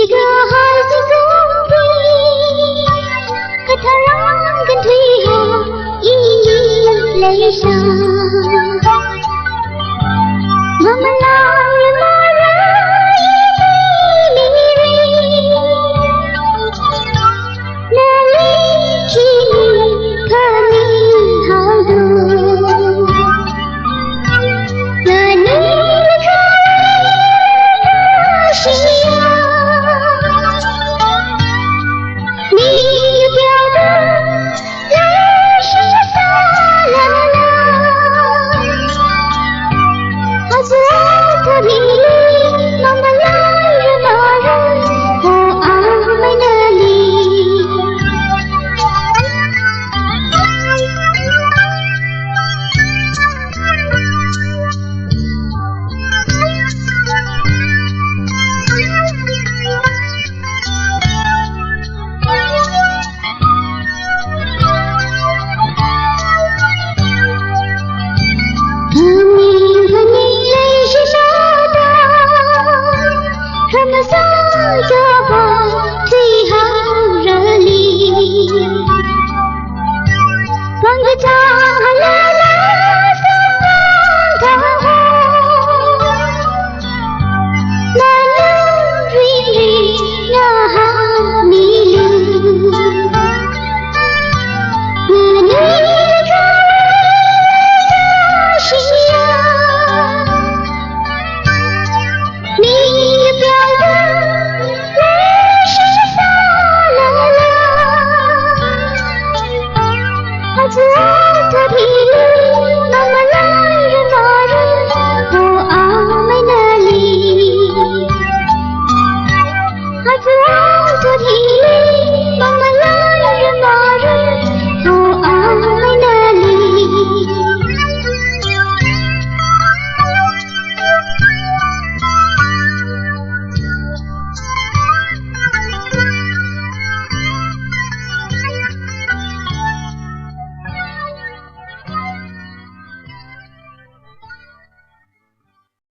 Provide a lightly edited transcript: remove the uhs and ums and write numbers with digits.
一个孩子公的，可他让跟退后一泪伤。妈妈老人马人一迷离，那里去你可你好多，那你可你是呀，你表的泪是洒啦啦，孩子特迷离，妈妈来人马人，我爱那里。他们撒着谎，最好热力，望着长了那三方桃红，那能追日那哈密路，那你可那是呀，你表的泪是洒啦啦，孩子特别妈妈。